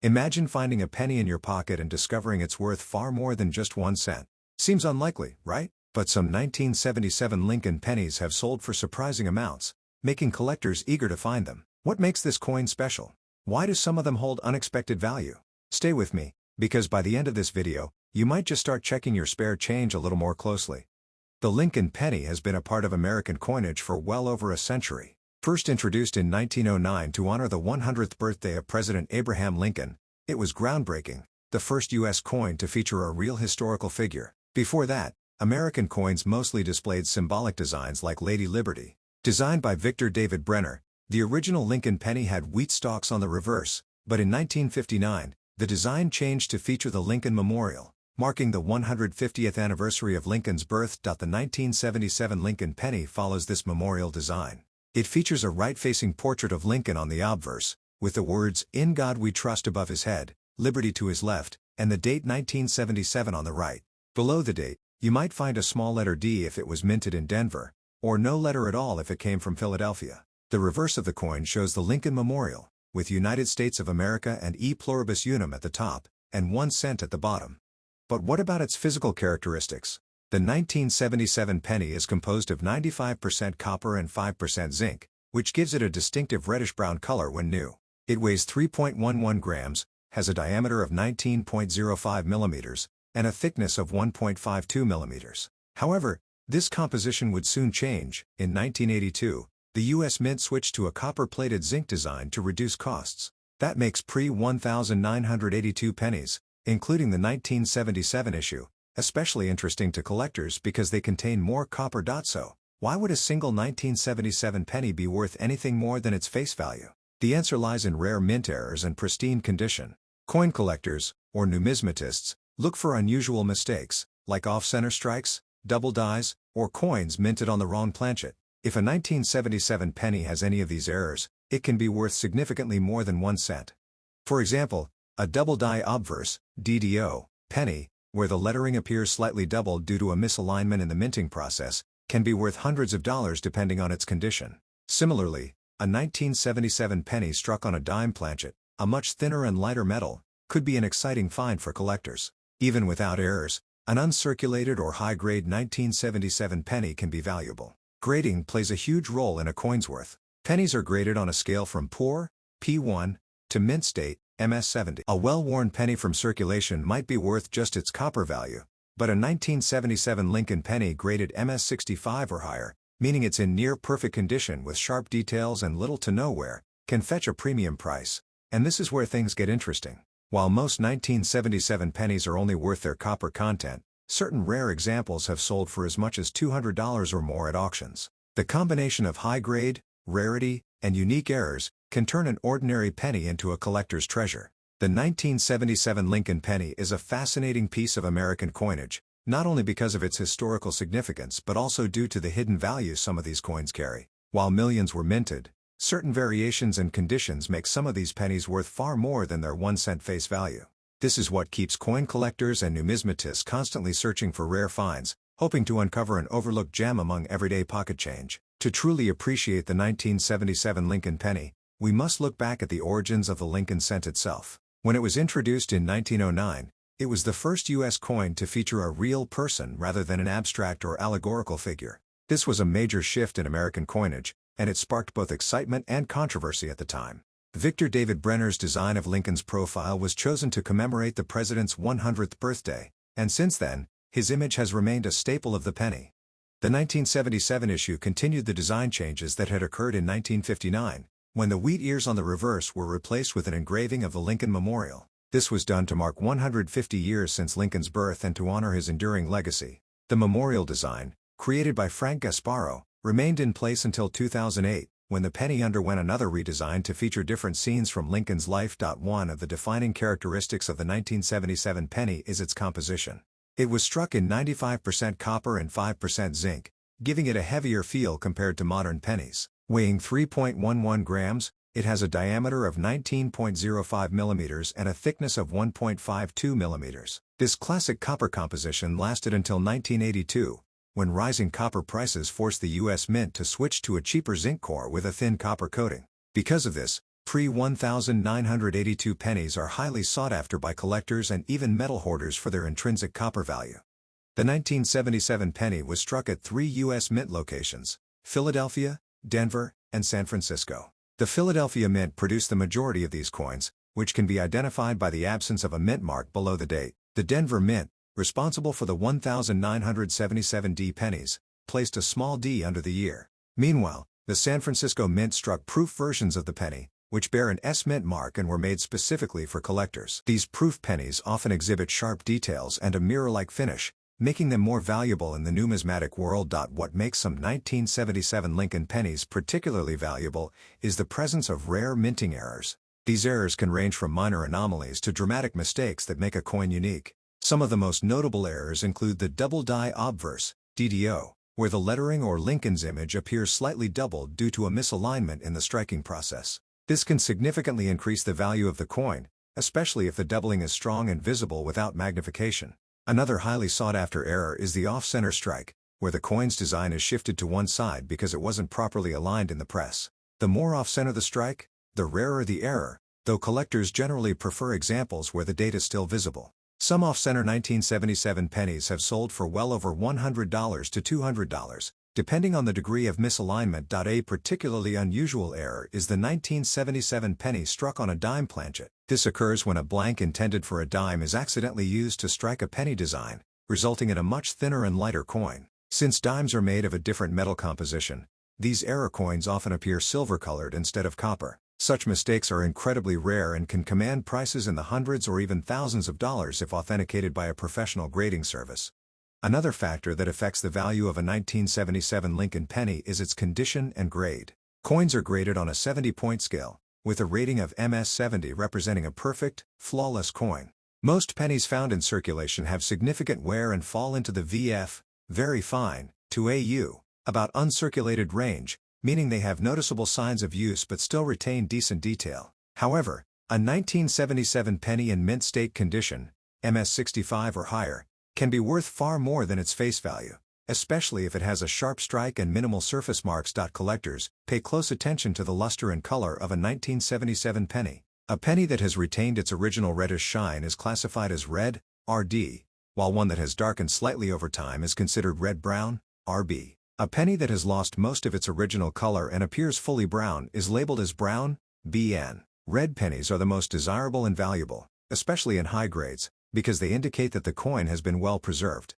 Imagine finding a penny in your pocket and discovering it's worth far more than just 1 cent. Seems unlikely, right? But some 1977 Lincoln pennies have sold for surprising amounts, making collectors eager to find them. What makes this coin special? Why do some of them hold unexpected value? Stay with me, because by the end of this video, you might just start checking your spare change a little more closely. The Lincoln penny has been a part of American coinage for well over a century. First introduced in 1909 to honor the 100th birthday of President Abraham Lincoln, it was groundbreaking, the first U.S. coin to feature a real historical figure. Before that, American coins mostly displayed symbolic designs like Lady Liberty. Designed by Victor David Brenner, the original Lincoln penny had wheat stalks on the reverse, but in 1959, the design changed to feature the Lincoln Memorial, marking the 150th anniversary of Lincoln's birth. The 1977 Lincoln penny follows this memorial design. It features a right-facing portrait of Lincoln on the obverse, with the words, "In God We Trust" above his head, "Liberty" to his left, and the date 1977 on the right. Below the date, you might find a small letter D if it was minted in Denver, or no letter at all if it came from Philadelphia. The reverse of the coin shows the Lincoln Memorial, with United States of America and E pluribus unum at the top, and 1 cent at the bottom. But what about its physical characteristics? The 1977 penny is composed of 95% copper and 5% zinc, which gives it a distinctive reddish-brown color when new. It weighs 3.11 grams, has a diameter of 19.05 millimeters, and a thickness of 1.52 millimeters. However, this composition would soon change. In 1982, the U.S. Mint switched to a copper-plated zinc design to reduce costs. That makes pre-1982 pennies, including the 1977 issue, especially interesting to collectors because they contain more copper. So, why would a single 1977 penny be worth anything more than its face value? The answer lies in rare mint errors and pristine condition. Coin collectors, or numismatists, look for unusual mistakes, like off-center strikes, double dies, or coins minted on the wrong planchet. If a 1977 penny has any of these errors, it can be worth significantly more than 1 cent. For example, a double die obverse, DDO, penny, where the lettering appears slightly doubled due to a misalignment in the minting process, can be worth hundreds of dollars depending on its condition. Similarly, a 1977 penny struck on a dime planchet, a much thinner and lighter metal, could be an exciting find for collectors. Even without errors, an uncirculated or high-grade 1977 penny can be valuable. Grading plays a huge role in a coin's worth. Pennies are graded on a scale from poor, P1, to mint state, MS70. A well-worn penny from circulation might be worth just its copper value, but a 1977 Lincoln penny graded MS65 or higher, meaning it's in near-perfect condition with sharp details and little to no wear, can fetch a premium price. And this is where things get interesting. While most 1977 pennies are only worth their copper content, certain rare examples have sold for as much as $200 or more at auctions. The combination of high grade, rarity, and unique errors can turn an ordinary penny into a collector's treasure. The 1977 Lincoln penny is a fascinating piece of American coinage, not only because of its historical significance but also due to the hidden value some of these coins carry. While millions were minted, certain variations and conditions make some of these pennies worth far more than their 1 cent face value. This is what keeps coin collectors and numismatists constantly searching for rare finds, hoping to uncover an overlooked gem among everyday pocket change. To truly appreciate the 1977 Lincoln penny, we must look back at the origins of the Lincoln cent itself. When it was introduced in 1909, it was the first U.S. coin to feature a real person rather than an abstract or allegorical figure. This was a major shift in American coinage, and it sparked both excitement and controversy at the time. Victor David Brenner's design of Lincoln's profile was chosen to commemorate the president's 100th birthday, and since then, his image has remained a staple of the penny. The 1977 issue continued the design changes that had occurred in 1959, when the wheat ears on the reverse were replaced with an engraving of the Lincoln Memorial. This was done to mark 150 years since Lincoln's birth and to honor his enduring legacy. The memorial design, created by Frank Gasparo, remained in place until 2008, when the penny underwent another redesign to feature different scenes from Lincoln's life. One of the defining characteristics of the 1977 penny is its composition. It was struck in 95% copper and 5% zinc, giving it a heavier feel compared to modern pennies. Weighing 3.11 grams, it has a diameter of 19.05 millimeters and a thickness of 1.52 millimeters. This classic copper composition lasted until 1982, when rising copper prices forced the U.S. Mint to switch to a cheaper zinc core with a thin copper coating. Because of this, Pre-1982 pennies are highly sought after by collectors and even metal hoarders for their intrinsic copper value. The 1977 penny was struck at 3 U.S. mint locations: Philadelphia, Denver, and San Francisco. The Philadelphia Mint produced the majority of these coins, which can be identified by the absence of a mint mark below the date. The Denver Mint, responsible for the 1977 pennies, placed a small d under the year. Meanwhile, the San Francisco Mint struck proof versions of the penny, which bear an S mint mark and were made specifically for collectors. These proof pennies often exhibit sharp details and a mirror-like finish, making them more valuable in the numismatic world. What makes some 1977 Lincoln pennies particularly valuable is the presence of rare minting errors. These errors can range from minor anomalies to dramatic mistakes that make a coin unique. Some of the most notable errors include the double die obverse, DDO, where the lettering or Lincoln's image appears slightly doubled due to a misalignment in the striking process. This can significantly increase the value of the coin, especially if the doubling is strong and visible without magnification. Another highly sought-after error is the off-center strike, where the coin's design is shifted to one side because it wasn't properly aligned in the press. The more off-center the strike, the rarer the error, though collectors generally prefer examples where the date is still visible. Some off-center 1977 pennies have sold for well over $100 to $200, depending on the degree of misalignment. A particularly unusual error is the 1977 penny struck on a dime planchet. This occurs when a blank intended for a dime is accidentally used to strike a penny design, resulting in a much thinner and lighter coin. Since dimes are made of a different metal composition, these error coins often appear silver-colored instead of copper. Such mistakes are incredibly rare and can command prices in the hundreds or even thousands of dollars if authenticated by a professional grading service. Another factor that affects the value of a 1977 Lincoln penny is its condition and grade. Coins are graded on a 70-point scale, with a rating of MS-70 representing a perfect, flawless coin. Most pennies found in circulation have significant wear and fall into the VF, very fine, to AU, about uncirculated range, meaning they have noticeable signs of use but still retain decent detail. However, a 1977 penny in mint state condition, MS-65 or higher, can be worth far more than its face value, especially if it has a sharp strike and minimal surface marks. Collectors pay close attention to the luster and color of a 1977 penny. A penny that has retained its original reddish shine is classified as red, RD, while one that has darkened slightly over time is considered red-brown, RB. A penny that has lost most of its original color and appears fully brown is labeled as brown, BN. Red pennies are the most desirable and valuable, especially in high grades, because they indicate that the coin has been well preserved.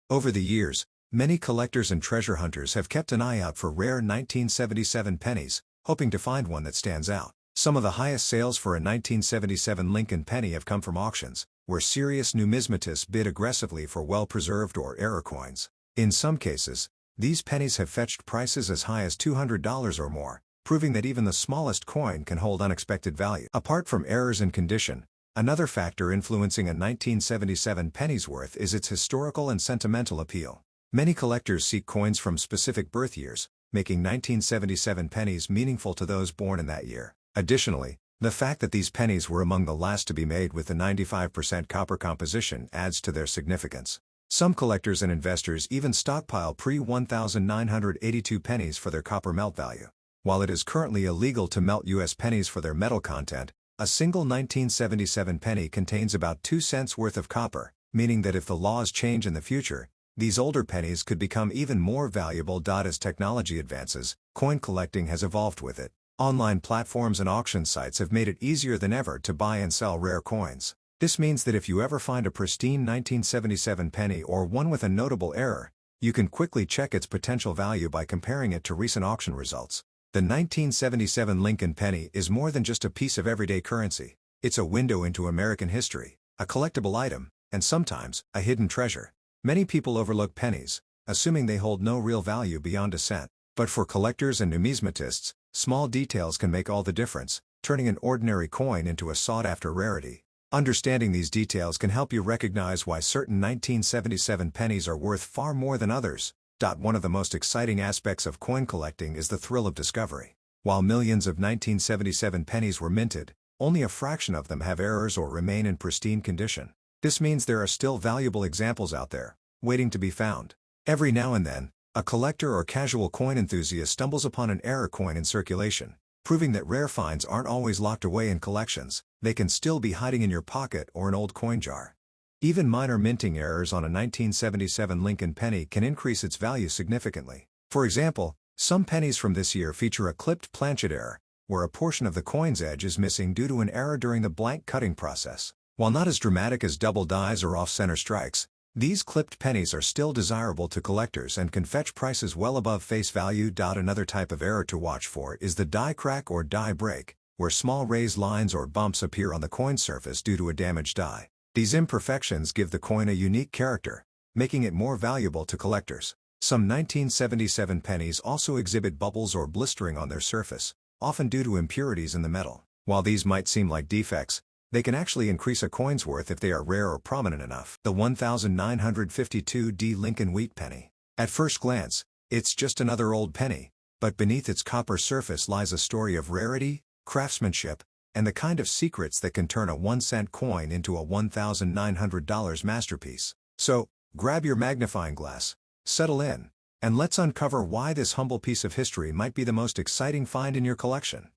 Over the years, many collectors and treasure hunters have kept an eye out for rare 1977 pennies, hoping to find one that stands out. Some of the highest sales for a 1977 Lincoln penny have come from auctions, where serious numismatists bid aggressively for well-preserved or error coins. In some cases, these pennies have fetched prices as high as $200 or more, proving that even the smallest coin can hold unexpected value. Apart from errors in condition, another factor influencing a 1977 penny's worth is its historical and sentimental appeal. Many collectors seek coins from specific birth years, making 1977 pennies meaningful to those born in that year. Additionally, the fact that these pennies were among the last to be made with the 95% copper composition adds to their significance. Some collectors and investors even stockpile pre-1982 pennies for their copper melt value. While it is currently illegal to melt U.S. pennies for their metal content, a single 1977 penny contains about 2 cents worth of copper, meaning that if the laws change in the future, these older pennies could become even more valuable. As technology advances, coin collecting has evolved with it. Online platforms and auction sites have made it easier than ever to buy and sell rare coins. This means that if you ever find a pristine 1977 penny or one with a notable error, you can quickly check its potential value by comparing it to recent auction results. The 1977 Lincoln penny is more than just a piece of everyday currency. It's a window into American history, a collectible item, and sometimes, a hidden treasure. Many people overlook pennies, assuming they hold no real value beyond a cent. But for collectors and numismatists, small details can make all the difference, turning an ordinary coin into a sought-after rarity. Understanding these details can help you recognize why certain 1977 pennies are worth far more than others. One of the most exciting aspects of coin collecting is the thrill of discovery. While millions of 1977 pennies were minted, only a fraction of them have errors or remain in pristine condition. This means there are still valuable examples out there, waiting to be found. Every now and then, a collector or casual coin enthusiast stumbles upon an error coin in circulation, proving that rare finds aren't always locked away in collections. They can still be hiding in your pocket or an old coin jar. Even minor minting errors on a 1977 Lincoln penny can increase its value significantly. For example, some pennies from this year feature a clipped planchet error, where a portion of the coin's edge is missing due to an error during the blank cutting process. While not as dramatic as double dies or off-center strikes, these clipped pennies are still desirable to collectors and can fetch prices well above face value. Another type of error to watch for is the die crack or die break, where small raised lines or bumps appear on the coin surface due to a damaged die. These imperfections give the coin a unique character, making it more valuable to collectors. Some 1977 pennies also exhibit bubbles or blistering on their surface, often due to impurities in the metal. While these might seem like defects, they can actually increase a coin's worth if they are rare or prominent enough. The 1952D Lincoln Wheat Penny. At first glance, it's just another old penny, but beneath its copper surface lies a story of rarity, craftsmanship, and the kind of secrets that can turn a 1-cent coin into a $1,900 masterpiece. So, grab your magnifying glass, settle in, and let's uncover why this humble piece of history might be the most exciting find in your collection.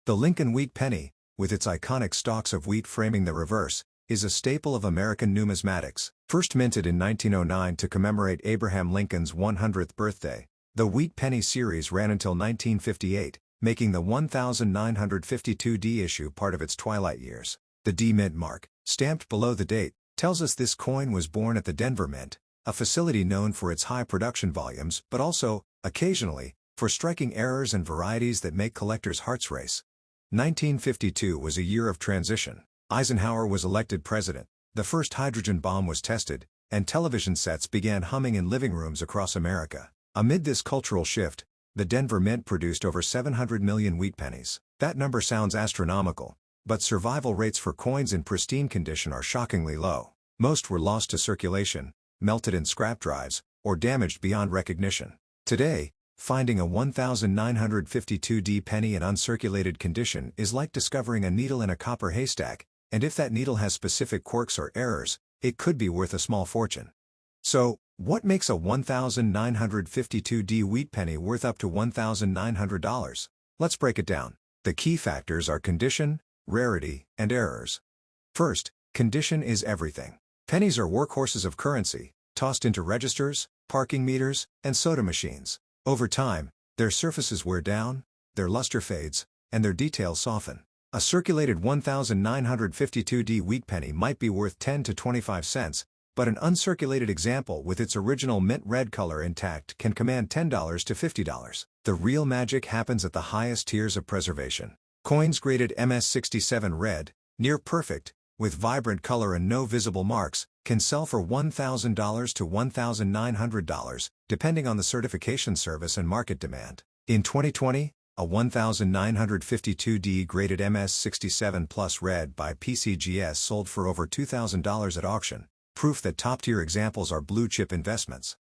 The Lincoln Wheat Penny, with its iconic stalks of wheat framing the reverse, is a staple of American numismatics. First minted in 1909 to commemorate Abraham Lincoln's 100th birthday, the Wheat Penny series ran until 1958, making the 1952D issue part of its twilight years. The D Mint mark, stamped below the date, tells us this coin was born at the Denver Mint, a facility known for its high production volumes but also, occasionally, for striking errors and varieties that make collectors' hearts race. 1952 was a year of transition. Eisenhower was elected president, the first hydrogen bomb was tested, and television sets began humming in living rooms across America. Amid this cultural shift, the Denver Mint produced over 700 million wheat pennies. That number sounds astronomical, but survival rates for coins in pristine condition are shockingly low. Most were lost to circulation, melted in scrap drives, or damaged beyond recognition. Today, finding a 1952D penny in uncirculated condition is like discovering a needle in a copper haystack, and if that needle has specific quirks or errors, it could be worth a small fortune. So, what makes a 1952D wheat penny worth up to $1,900? Let's break it down. The key factors are condition, rarity, and errors. First, condition is everything. Pennies are workhorses of currency, tossed into registers, parking meters, and soda machines. Over time, their surfaces wear down, their luster fades, and their details soften. A circulated 1952D wheat penny might be worth 10 to 25 cents, but an uncirculated example with its original mint red color intact can command $10 to $50. The real magic happens at the highest tiers of preservation. Coins graded MS67 red, near perfect, with vibrant color and no visible marks, can sell for $1,000 to $1,900, depending on the certification service and market demand. In 2020, a 1952D graded MS67 Plus red by PCGS sold for over $2,000 at auction, proof that top-tier examples are blue-chip investments.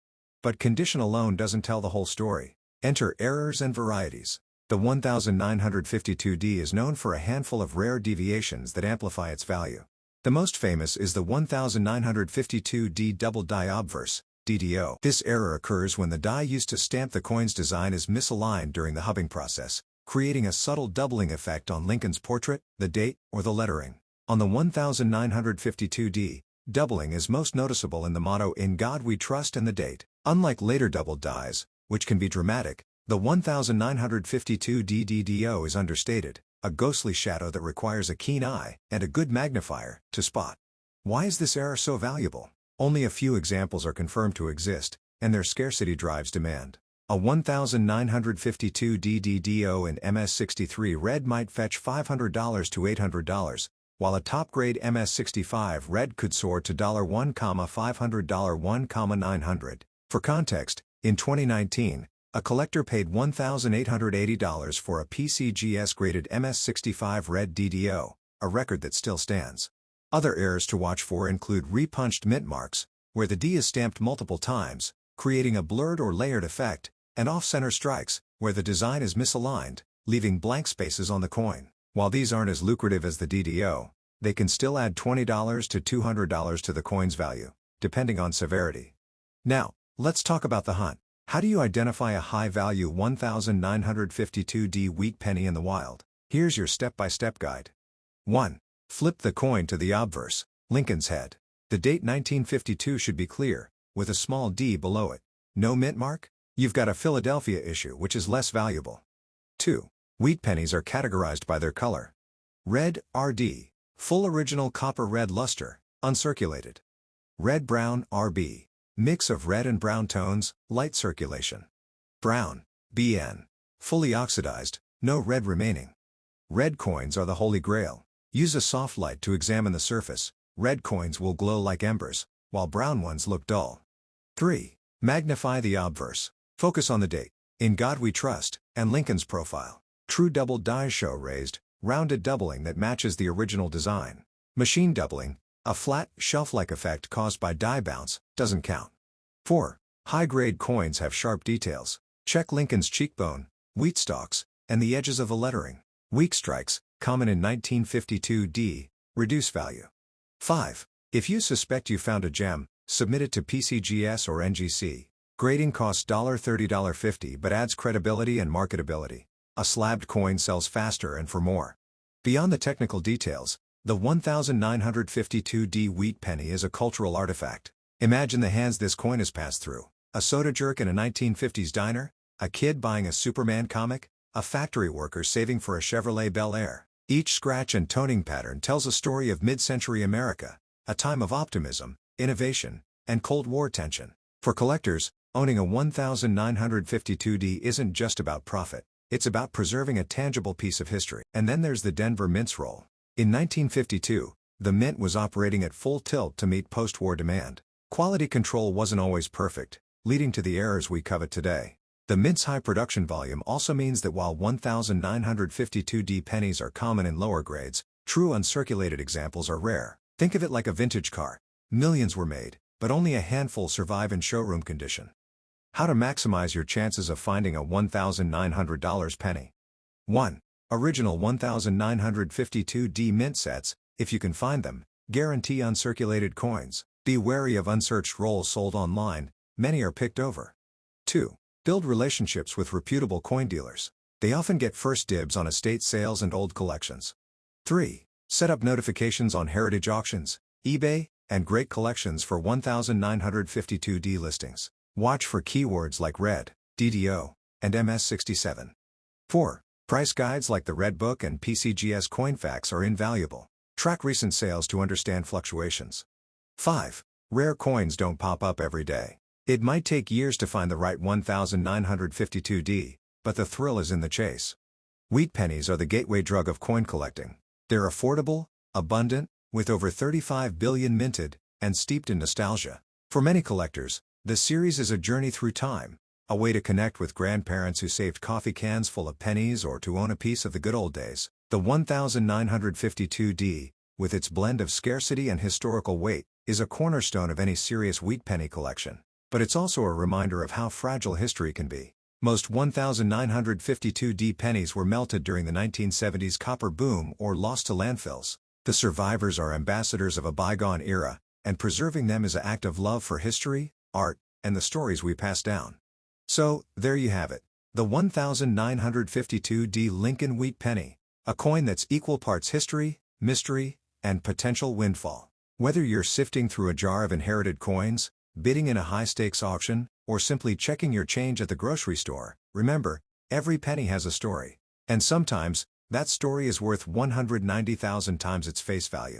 But condition alone doesn't tell the whole story. Enter errors and varieties. The 1952D is known for a handful of rare deviations that amplify its value. The most famous is the 1952D double die obverse, DDO. This error occurs when the die used to stamp the coin's design is misaligned during the hubbing process, creating a subtle doubling effect on Lincoln's portrait, the date, or the lettering. On the 1952D, doubling is most noticeable in the motto "In God We Trust" and the date. Unlike later double dies, which can be dramatic, the 1952D DDO is understated, a ghostly shadow that requires a keen eye and a good magnifier to spot. Why is this error so valuable? Only a few examples are confirmed to exist, and their scarcity drives demand. A 1952D DDO in MS63 red might fetch $500 to $800, while a top-grade MS65 red could soar to $1,500 $1,900. For context, in 2019, a collector paid $1,880 for a PCGS-graded MS65 red DDO, a record that still stands. Other errors to watch for include repunched mint marks, where the D is stamped multiple times, creating a blurred or layered effect, and off-center strikes, where the design is misaligned, leaving blank spaces on the coin. While these aren't as lucrative as the DDO, they can still add $20 to $200 to the coin's value, depending on severity. Now, let's talk about the hunt. How do you identify a high-value 1952D wheat penny in the wild? Here's your step-by-step guide. 1. Flip the coin to the obverse, Lincoln's head. The date 1952 should be clear, with a small d below it. No mint mark? You've got a Philadelphia issue, which is less valuable. 2. Wheat pennies are categorized by their color. Red, RD, full original copper red luster, uncirculated. Red-brown, RB, mix of red and brown tones, light circulation. Brown, BN, fully oxidized, no red remaining. Red coins are the holy grail. Use a soft light to examine the surface. Red coins will glow like embers, while brown ones look dull. 3. Magnify the obverse. Focus on the date, "In God We Trust," and Lincoln's profile. True double die show raised, rounded doubling that matches the original design. Machine doubling, a flat, shelf-like effect caused by die bounce, doesn't count. 4. High-grade coins have sharp details. Check Lincoln's cheekbone, wheat stalks, and the edges of the lettering. Weak strikes, common in 1952D, reduce value. 5. If you suspect you found a gem, submit it to PCGS or NGC. Grading costs $30–50 but adds credibility and marketability. A slabbed coin sells faster and for more. Beyond the technical details, the 1952D wheat penny is a cultural artifact. Imagine the hands this coin has passed through. A soda jerk in a 1950s diner, a kid buying a Superman comic, a factory worker saving for a Chevrolet Bel Air. Each scratch and toning pattern tells a story of mid-century America, a time of optimism, innovation, and Cold War tension. For collectors, owning a 1952D isn't just about profit, it's about preserving a tangible piece of history. And then there's the Denver Mint's role. In 1952, the Mint was operating at full tilt to meet post-war demand. Quality control wasn't always perfect, leading to the errors we covet today. The Mint's high production volume also means that while 1952D pennies are common in lower grades, true uncirculated examples are rare. Think of it like a vintage car. Millions were made, but only a handful survive in showroom condition. How to maximize your chances of finding a $1,900 penny. 1. Original 1952D Mint sets, if you can find them, guarantee uncirculated coins. Be wary of unsearched rolls sold online, many are picked over. 2. Build relationships with reputable coin dealers. They often get first dibs on estate sales and old collections. 3. Set up notifications on heritage auctions, eBay, and great collections for 1952D listings. Watch for keywords like red, DDO, and MS67. 4. Price guides like the Red Book and PCGS Coinfax are invaluable. Track recent sales to understand fluctuations. 5. Rare coins don't pop up every day. It might take years to find the right 1952D, but the thrill is in the chase. Wheat pennies are the gateway drug of coin collecting. They're affordable, abundant, with over 35 billion minted, and steeped in nostalgia. For many collectors, the series is a journey through time, a way to connect with grandparents who saved coffee cans full of pennies or to own a piece of the good old days. The 1952D, with its blend of scarcity and historical weight, is a cornerstone of any serious wheat penny collection. But it's also a reminder of how fragile history can be. Most 1952D pennies were melted during the 1970s copper boom or lost to landfills. The survivors are ambassadors of a bygone era, and preserving them is an act of love for history, art, and the stories we pass down. So, there you have it. The 1952D Lincoln Wheat Penny. A coin that's equal parts history, mystery, and potential windfall. Whether you're sifting through a jar of inherited coins, bidding in a high-stakes auction, or simply checking your change at the grocery store, remember, every penny has a story. And sometimes, that story is worth 190,000 times its face value.